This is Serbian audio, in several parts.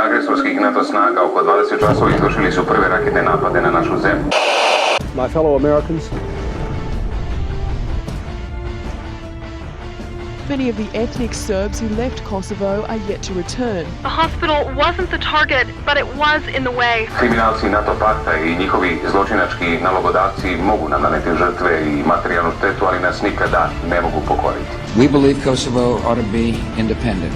agresorskih NATO snaga oko 20 časova izvršili su prve raketne napade na našu zemlju. My fellow Americans, many of the ethnic Serbs who left Kosovo are yet to return. The hospital wasn't the target, but it was in the way. Kriminalci NATO pakta i njihovi zločinački nalogodavci mogu nam naneti žrtve i materijalnu štetu, ali nas nikada ne mogu pokoriti. We believe Kosovo ought to be independent.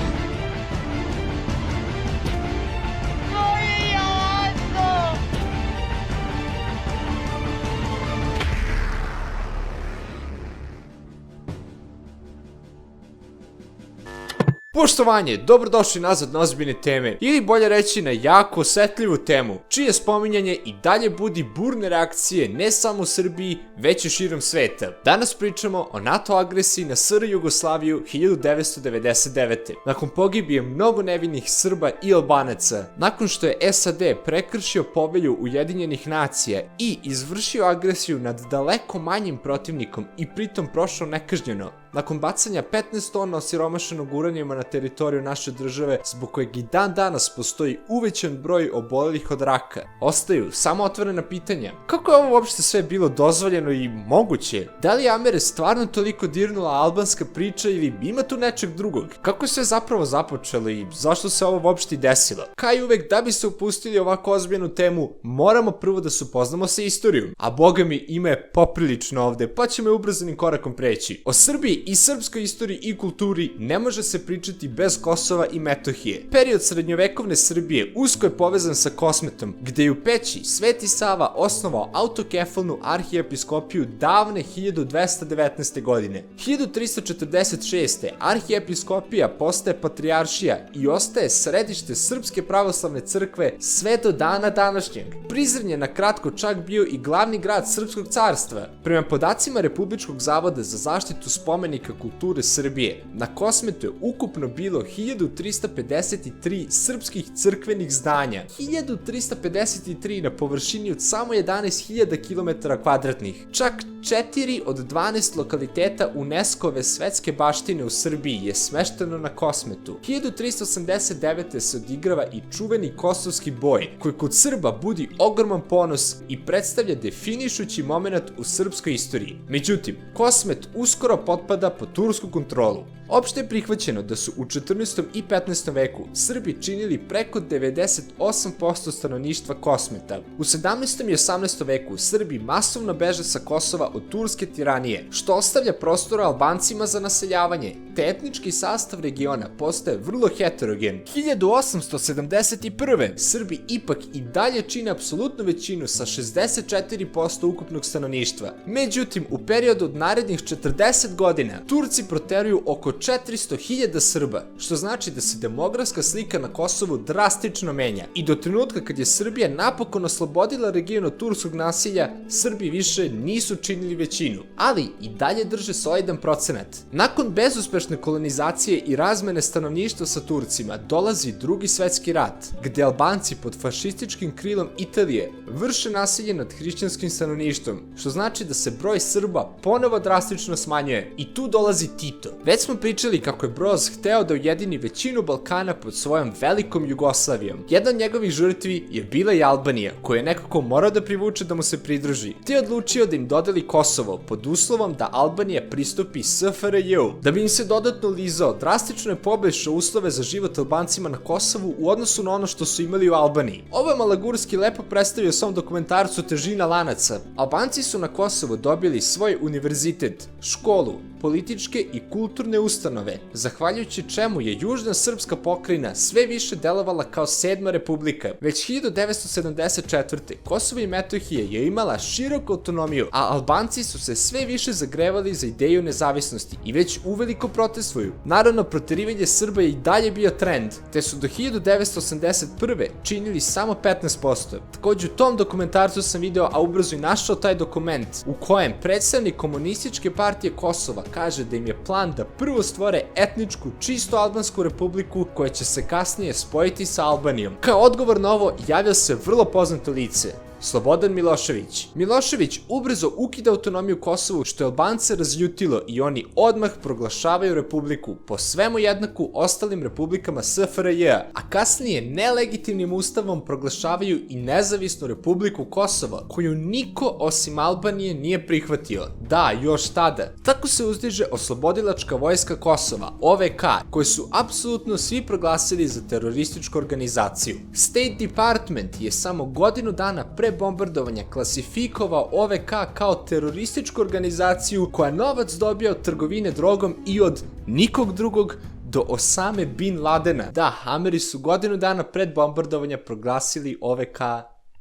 Poštovanje, dobrodošli nazad na ozbiljne teme, ili bolje reći na jako osetljivu temu, čije spominjanje i dalje budi burne reakcije ne samo u Srbiji, već i širom sveta. Danas pričamo o NATO agresiji na SR Jugoslaviju 1999. Nakon pogibije mnogo nevinih Srba i Albanaca, nakon što je SAD prekršio povelju Ujedinjenih nacija i izvršio agresiju nad daleko manjim protivnikom i pritom prošao nekažnjeno, nakon bacanja 15 tona osiromašenog uranijuma na teritoriju naše države, zbog kojeg i dan danas postoji uvećan broj obolelih od raka, ostaju samo otvorena pitanja. Kako je ovo uopšte sve bilo dozvoljeno i moguće? Da li je Amere stvarno toliko dirnula albanska priča ili ima tu nečeg drugog? Kako je sve zapravo započelo i zašto se ovo uopšte desilo? Kao i uvek, da bi se upustili ovako ozbiljnu temu, moramo prvo da se upoznamo sa istorijom. A boga mi, ima je poprilično ovde, pa ćemo je ubrzanim korakom preći. O Srbiji i srpskoj istoriji i kulturi ne može se pričati bez Kosova i Metohije. Period srednjovekovne Srbije usko je povezan sa Kosmetom, gde je u Peći Sveti Sava osnovao autokefalnu arhijepiskopiju davne 1219. godine. 1346. arhijepiskopija postaje patrijaršija i ostaje središte Srpske pravoslavne crkve sve do dana današnjeg. Prizren je na kratko čak bio i glavni grad Srpskog carstva. Prema podacima Republičkog zavoda za zaštitu spomenika kulture Srbije, na Kosmetu je ukupno bilo 1353 srpskih crkvenih zdanja, 1353 na površini od samo 11.000 km2, čak 4 od 12 lokaliteta UNESCO-ve svetske baštine u Srbiji je smešteno na Kosmetu. 1389. se odigrava i čuveni kosovski boj, koji kod Srba budi ogroman ponos i predstavlja definišući moment u srpskoj istoriji. Međutim, Kosmet uskoro potpada pod tursku kontrolu. Opšte je prihvaćeno da su u 14. i 15. veku Srbi činili preko 98% stanovništva Kosmeta. U 17. i 18. veku Srbi masovno beže sa Kosova od turske tiranije, što ostavlja prostora Albancima za naseljavanje, te etnički sastav regiona postaje vrlo heterogen. 1871. Srbi ipak i dalje čine apsolutnu većinu sa 64% ukupnog stanovništva. Međutim, u periodu od narednih 40 godina Turci proteruju oko 400.000 Srba, što znači da se demografska slika na Kosovu drastično menja i do trenutka kad je Srbija napokon oslobodila region od turskog nasilja, Srbi više nisu činili većinu, ali i dalje drže solidan procenat. Nakon bezuspešne kolonizacije i razmene stanovništva sa Turcima dolazi Drugi svetski rat, gde Albanci pod fašističkim krilom Italije vrše nasilje nad hrišćanskim stanovništvom, što znači da se broj Srba ponovo drastično smanjuje i tu dolazi Tito. Već smo pričali kako je Broz hteo da ujedini većinu Balkana pod svojom velikom Jugoslavijom. Jedna od njegovih žrtvi je bila i Albanija, koju je nekako morao da privuče da mu se pridruži, te je odlučio da im dodeli Kosovo pod uslovom da Albanija pristupi SFRJ-u. Da bi im se dodatno lizao, drastično je poboljšao uslove za život Albancima na Kosovu u odnosu na ono što su imali u Albaniji. Ovo je Malagurski lepo predstavio u svom dokumentarcu Težina lanaca. Albanci su na Kosovu dobili svoj univerzitet, školu, političke i kulturne ustanove, zahvaljujući čemu je južna srpska pokrajina sve više delovala kao sedma republika. Već 1974. Kosovo i Metohija je imala široku autonomiju, a Albanci su se sve više zagrevali za ideju nezavisnosti i već uveliko protestuju. Naravno, proterivanje Srba je i dalje bio trend, te su do 1981. činili samo 15%. Takođe u tom dokumentarcu sam video, a ubrzo i našao taj dokument, u kojem predstavnik Komunističke partije Kosova kaže da im je plan da prvo stvore etničku, čisto albansku republiku koja će se kasnije spojiti sa Albanijom. Kao odgovor na ovo javlja se vrlo poznato lice, Slobodan Milošević. Milošević ubrzo ukida autonomiju Kosovu, što je Albance razljutilo i oni odmah proglašavaju republiku po svemu jednaku ostalim republikama SFRJ, a kasnije nelegitimnim ustavom proglašavaju i nezavisnu republiku Kosova, koju niko osim Albanije nije prihvatio. Da, još tada. Tako se uzdiže Oslobodilačka vojska Kosova, OVK, koju su apsolutno svi proglasili za terorističku organizaciju. State Department je samo godinu dana pre bombardovanja klasifikovao OVK kao terorističku organizaciju koja novac dobija od trgovine drogom i od nikog drugog do Osame Bin Ladena. Da, Ameri su godinu dana pred bombardovanja proglasili OVK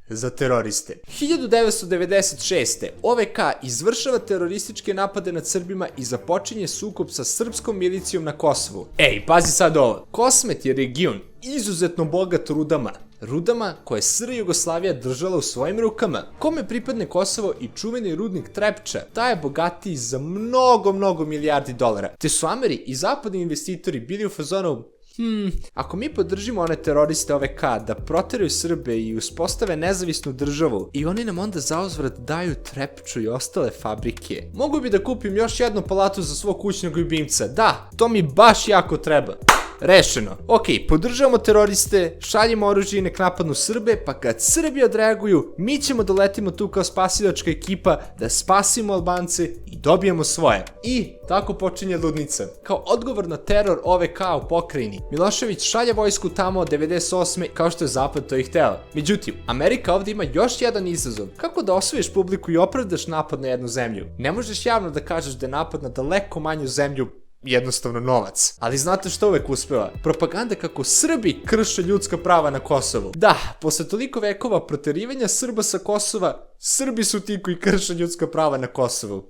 za teroriste. 1996. OVK izvršava terorističke napade nad Srbima i započinje sukob sa srpskom milicijom na Kosovu. Ej, pazi sad ovo. Kosmet je region izuzetno bogat rudama. Rudama koje SR Jugoslavija držala u svojim rukama. Kome pripadne Kosovo i čuveni rudnik Trepča, taj je bogatiji za mnogo milijardi dolara. Te su Ameri i zapadni investitori bili u fazonu: ako mi podržimo one teroriste OVK da proteraju Srbe i uspostave nezavisnu državu i oni nam onda zauzvrat daju Trepču i ostale fabrike, mogu bi da kupim još jednu palatu za svog kućnog ljubimca. Da, to mi baš jako treba. Rešeno. Ok, podržavamo teroriste, šaljemo oružje i nek napadnu Srbe, pa kad Srbi odreaguju, mi ćemo da letimo tu kao spasilačka ekipa da spasimo Albance i dobijemo svoje. I tako počinje ludnica. Kao odgovor na teror OVK u pokrajini, Milošević šalje vojsku tamo od 98. kao što je Zapad to i hteo. Međutim, Amerika ovdje ima još jedan izazov. Kako da osvojiš publiku i opravdaš napad na jednu zemlju? Ne možeš javno da kažeš da je napad na daleko manju zemlju jednostavno novac. Ali znate što uvek uspeva? Propaganda kako Srbi krše ljudska prava na Kosovu. Da, posle toliko vekova proterivanja Srba sa Kosova, Srbi su ti koji krše ljudska prava na Kosovu.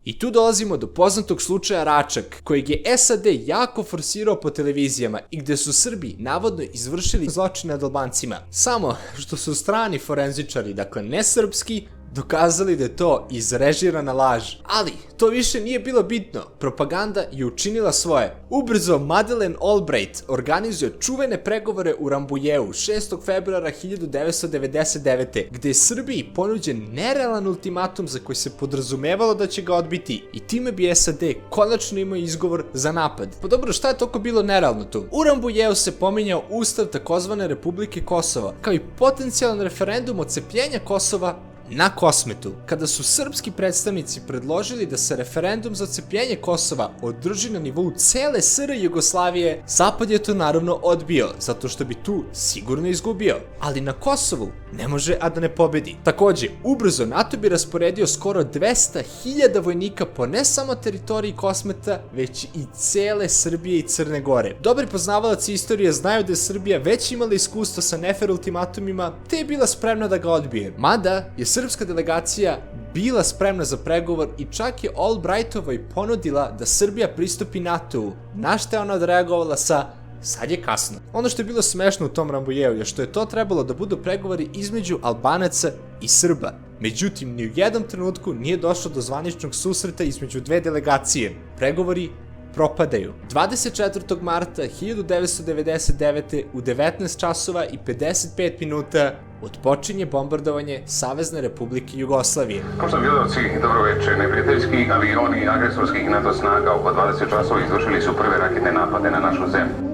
I tu dolazimo do poznatog slučaja Račak, kojeg je SAD jako forsirao po televizijama i gde su Srbi navodno izvršili zločine nad Albancima. Samo što su strani forenzičari, dakle ne srpski, dokazali da je to izrežirana laž. Ali, to više nije bilo bitno. Propaganda je učinila svoje. Ubrzo Madeleine Albright organizuje čuvene pregovore u Rambujevu 6. februara 1999. gde je Srbiji ponuđen nerealan ultimatum za koji se podrazumevalo da će ga odbiti i time bi SAD konačno imao izgovor za napad. Pa dobro, šta je toliko bilo nerealno tu? U Rambujevu se pominjao ustav takozvane Republike Kosova, kao i potencijalan referendum odcepljenja Kosova na Kosmetu. Kada su srpski predstavnici predložili da se referendum za odcepljenje Kosova održi na nivou cele SR Jugoslavije, Zapad je to naravno odbio, zato što bi tu sigurno izgubio. Ali na Kosovu ne može a da ne pobedi. Takođe, ubrzo NATO bi rasporedio skoro 200.000 vojnika po ne samo teritoriji Kosmeta, već i cele Srbije i Crne Gore. Dobri poznavalaci istorije znaju da je Srbija već imala iskustva sa nefer ultimatumima, te je bila spremna da ga odbije. Mada je srpska delegacija bila spremna za pregovor i čak je Albrightovoj ponudila da Srbija pristupi NATO-u, na što je ona odreagovala sa "sad je kasno". Ono što je bilo smešno u tom Rambujevu je što je to trebalo da budu pregovori između Albanaca i Srba. Međutim, ni u jednom trenutku nije došlo do zvaničnog susreta između dve delegacije. Pregovori propadaju. 24. marta 1999. u 19 časova i 55 minuta odpočinje bombardovanje Savezne Republike Jugoslavije. Poštovani gledalci, dobro večer. Neprijateljski avioni agresorskih NATO snaga oko 20 časova izvršili su prve raketne napade na našu zemlju.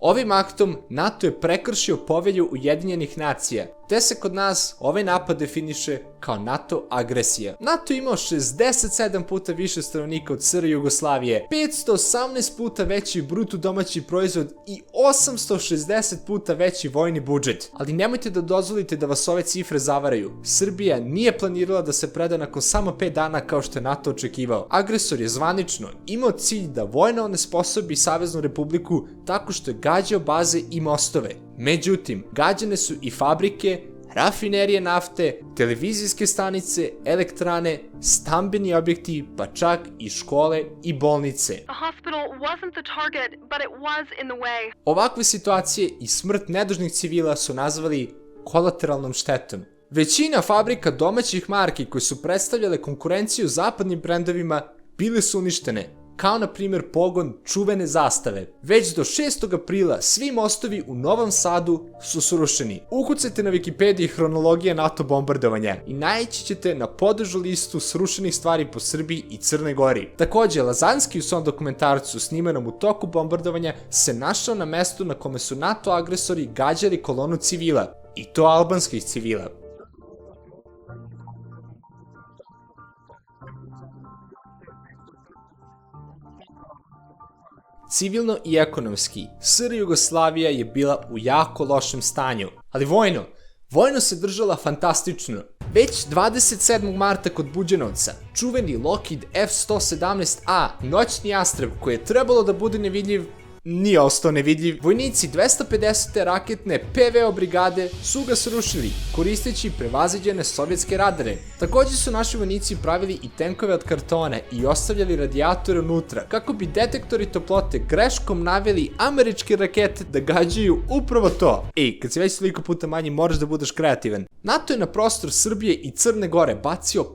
Ovim aktom NATO je prekršio povelju Ujedinjenih nacija, te se kod nas ovaj napad definiše kao NATO agresija. NATO je imao 67 puta više stanovnika od SR Jugoslavije, 518 puta veći bruto domaći proizvod i 860 puta veći vojni budžet. Ali nemojte da dozvolite da vas ove cifre zavaraju. Srbija nije planirala da se preda nakon samo 5 dana kao što je NATO očekivao. Agresor je zvanično imao cilj da vojno onesposobi Saveznu Republiku tako što je gađao baze i mostove. Međutim, gađane su i fabrike, rafinerije nafte, televizijske stanice, elektrane, stambeni objekti, pa čak i škole i bolnice. The hospital wasn't the target, but it was in the way. Ovakve situacije i smrt nedužnih civila su nazvali kolateralnom štetom. Većina fabrika domaćih marki koje su predstavljale konkurenciju zapadnim brendovima bile su uništene, kao na primjer pogon čuvene Zastave. Već do 6. aprila svi mostovi u Novom Sadu su srušeni. Ukucajte na Wikipediji hronologija NATO bombardovanja i naići ćete na podužu listu srušenih stvari po Srbiji i Crnoj Gori. Takođe, Lazanski u svom dokumentarcu snimanom u toku bombardovanja se našao na mestu na kome su NATO agresori gađali kolonu civila, i to albanskih civila. Civilno i ekonomski, SR Jugoslavija je bila u jako lošem stanju, ali vojno se držala fantastično. Već 27. marta kod Buđanovca, čuveni Lockheed F-117A, noćni jastreb koji je trebalo da bude nevidljiv, nije ostao nevidljiv. Vojnici 250. raketne PVO brigade su ga srušili, koristeći prevaziđene sovjetske radare. Takođe su naši vojnici pravili i tenkove od kartona i ostavljali radijatore unutra, kako bi detektori toplote greškom naveli američke rakete da gađaju upravo to. Kad si već toliko puta manji, moraš da budeš kreativan. NATO je na prostor Srbije i Crne Gore bacio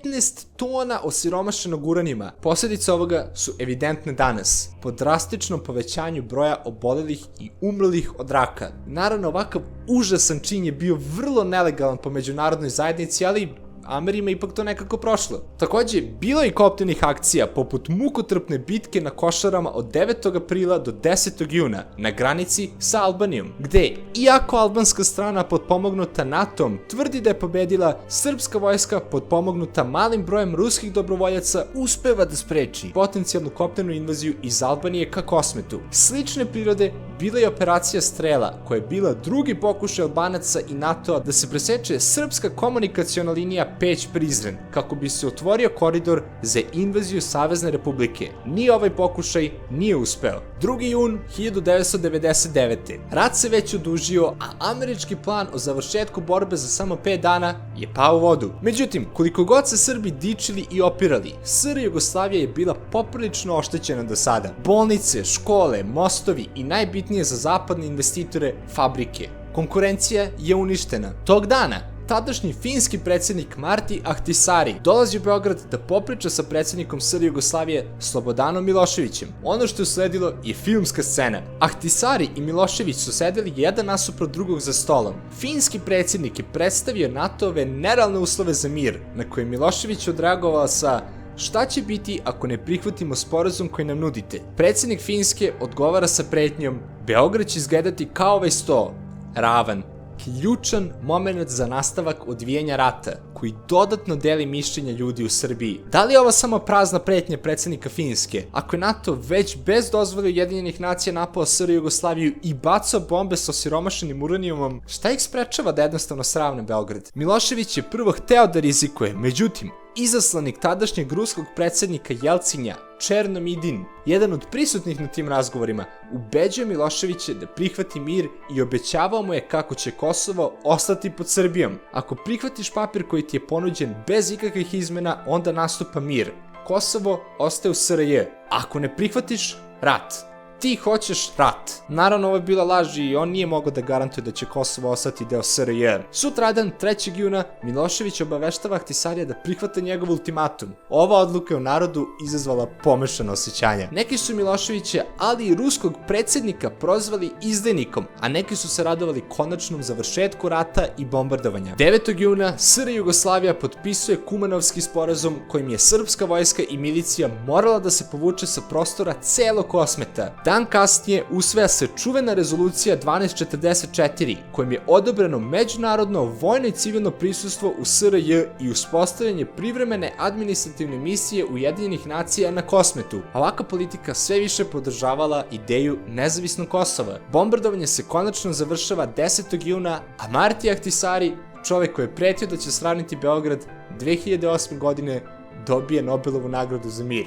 15 tona osiromašenog uranijuma. Posledice ovoga su evidentne danas, po drastičnom povećanju broja obolelih i umrlih od raka. Naravno, ovakav užasan čin je bio vrlo nelegalan po međunarodnoj zajednici, ali Amerima ipak to nekako prošlo. Takođe, bilo je i kopnenih akcija, poput mukotrpne bitke na Košarama od 9. aprila do 10. juna, na granici sa Albanijom, gde, iako albanska strana potpomognuta NATO-om tvrdi da je pobedila, srpska vojska potpomognuta malim brojem ruskih dobrovoljaca uspeva da spreči potencijalnu kopnenu invaziju iz Albanije ka Kosmetu. Slične prirode bila je operacija Strela, koja je bila drugi pokušaj Albanaca i NATO-a da se preseče srpska komunikaciona linija Peć-Prizren, kako bi se otvorio koridor za invaziju Savezne Republike. Ni ovaj pokušaj nije uspeo. 2. jun 1999. Rat se već odužio, a američki plan o završetku borbe za samo 5 dana je pao u vodu. Međutim, koliko god se Srbi dičili i opirali, SR Jugoslavija je bila poprilično oštećena do sada. Bolnice, škole, mostovi i najbitnije za zapadne investitore, fabrike. Konkurencija je uništena. Tog dana tadašnji finski predsjednik Martti Ahtisaari dolazi u Beograd da popriča sa predsjednikom SR Jugoslavije Slobodanom Miloševićem. Ono što je usledilo je filmska scena. Ahtisaari i Milošević su sedeli jedan nasuprot drugog za stolom. Finski predsjednik je predstavio NATO-ove nerealne uslove za mir, na koje Milošević odreagovao sa: šta će biti ako ne prihvatimo sporazum koji nam nudite? Predsjednik Finske odgovara sa pretnjom: Beograd će izgledati kao ovaj sto, ravan. Ključan moment za nastavak odvijanja rata, koji dodatno deli mišljenja ljudi u Srbiji. Da li je ovo samo prazna pretnja predsjednika Finske? Ako je NATO već bez dozvole Ujedinjenih nacija napao SR Jugoslaviju i bacao bombe sa osiromašenim uranijumom, šta ih sprečava da jednostavno sravne Beograd? Milošević je prvo hteo da rizikuje, međutim, izaslanik tadašnjeg ruskog predsjednika Jelcinja, Černomidin, jedan od prisutnih na tim razgovorima, ubeđuje Miloševića da prihvati mir i obećavao mu je kako će Kosovo ostati pod Srbijom. Ako prihvatiš papir koji ti je ponuđen bez ikakvih izmena, onda nastupa mir. Kosovo ostaje u SRJ. Ako ne prihvatiš, rat. Ti hoćeš rat. Naravno, ovo je bila laž i on nije mogao da garantuje da će Kosovo ostati deo SRJ. Sutradan, 3. juna, Milošević obaveštava Ahtisaarija da prihvata njegov ultimatum. Ova odluka je u narodu izazvala pomešano osjećanja. Neki su Miloševića, ali i ruskog predsjednika prozvali izdajnikom, a neki su se radovali konačnom završetku rata i bombardovanja. 9. juna SR Jugoslavija potpisuje Kumanovski sporazum kojim je srpska vojska i milicija morala da se povuče sa prostora celog Kosmeta. Dan kasnije usvaja se čuvena rezolucija 1244, kojim je odobreno međunarodno vojno i civilno prisustvo u SRJ i uspostavljanje privremene administrativne misije Ujedinjenih nacija na Kosmetu. Ovaka politika sve više podržavala ideju nezavisnog Kosova. Bombardovanje se konačno završava 10. juna, a Martti Ahtisaari, čovek koji je pretio da će sravniti Beograd, 2008. godine dobije Nobelovu nagradu za mir.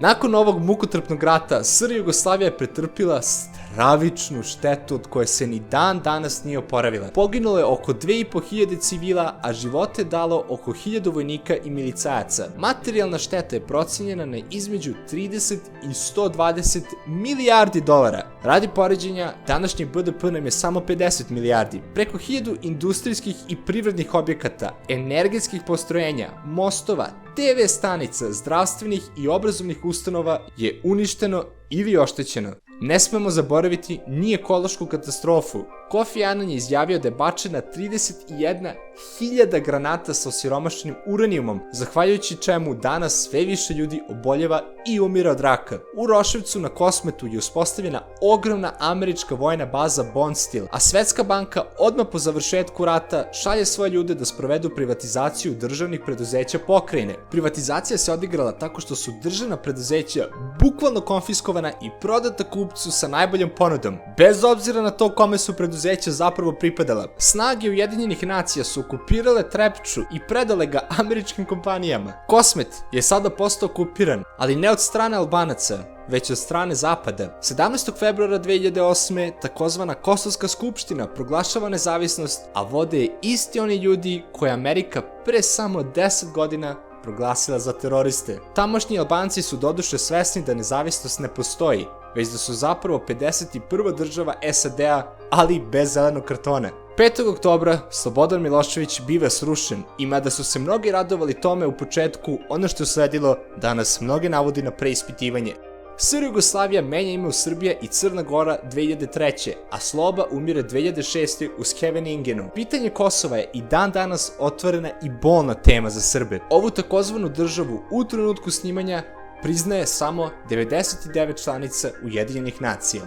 Nakon ovog mukotrpnog rata, SR Jugoslavija je pretrpila stravičnu štetu od koje se ni dan danas nije oporavila. Poginulo je oko 2500 civila, a živote dalo oko 1000 vojnika i milicajaca. Materijalna šteta je procenjena na između 30 i 120 milijardi dolara. Radi poređenja, današnji BDP nam je samo 50 milijardi. Preko 1000 industrijskih i privrednih objekata, energetskih postrojenja, mostova, TV stanica, zdravstvenih i obrazovnih ustanova je uništeno ili oštećeno. Ne smemo zaboraviti ni ekološku katastrofu. Kofi Annan je izjavio da je bačena 31.000 granata sa osiromašenim uranijumom, zahvaljujući čemu danas sve više ljudi oboljeva i umira od raka. U Roševcu na Kosmetu je uspostavljena ogromna američka vojna baza Bondsteel, a Svetska banka odmah po završetku rata šalje svoje ljude da sprovedu privatizaciju državnih preduzeća pokrajine. Privatizacija se odigrala tako što su državna preduzeća bukvalno konfiskovana i prodata kupcu sa najboljom ponudom, bez obzira na to kome su preduzeća zapravo pripadala. Snage Ujedinjenih nacija su okupirale Trepču i predale ga američkim kompanijama. Kosmet je sada postao okupiran, ali ne od strane Albanaca, već od strane Zapada. 17. februara 2008. takozvana Kosovska skupština proglašava nezavisnost, a vode je isti oni ljudi koje Amerika pre samo 10 godina proglasila za teroriste. Tamošnji Albanci su doduše svesni da nezavisnost ne postoji, već da su zapravo 51. država SAD-a, ali bez zelenog kartona. 5. oktobra Slobodan Milošević biva srušen i mada su se mnogi radovali tome u početku, ono što je sledilo danas mnoge navodi na preispitivanje. SR Jugoslavija menja ime u Srbija i Crna Gora 2003. a Sloba umire 2006. u Scheveningenu. Pitanje Kosova je i dan danas otvorena i bolna tema za Srbe. Ovu takozvanu državu u trenutku snimanja priznaje samo 99 članica Ujedinjenih nacija.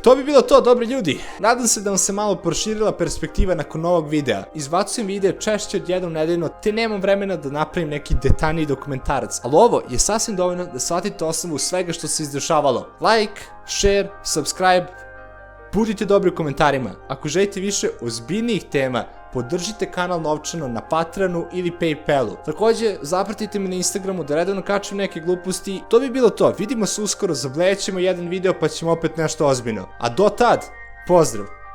To bi bilo to, dobri ljudi. Nadam se da vam se malo proširila perspektiva nakon ovog videa. Izbacujem video češće od jednom nedeljno, te nemam vremena da napravim neki detaljniji dokumentarac, ali ovo je sasvim dovoljno da shvatite osnovu svega što se izdešavalo. Like, share, subscribe, budite dobri u komentarima. Ako želite više ozbiljnijih tema, podržite kanal novčano na Patreonu ili Paypalu. Takođe, zapratite me na Instagramu da redovno kačem neke gluposti. To bi bilo to. Vidimo se uskoro, zablejećemo jedan video pa ćemo opet nešto ozbiljno. A do tad, pozdrav!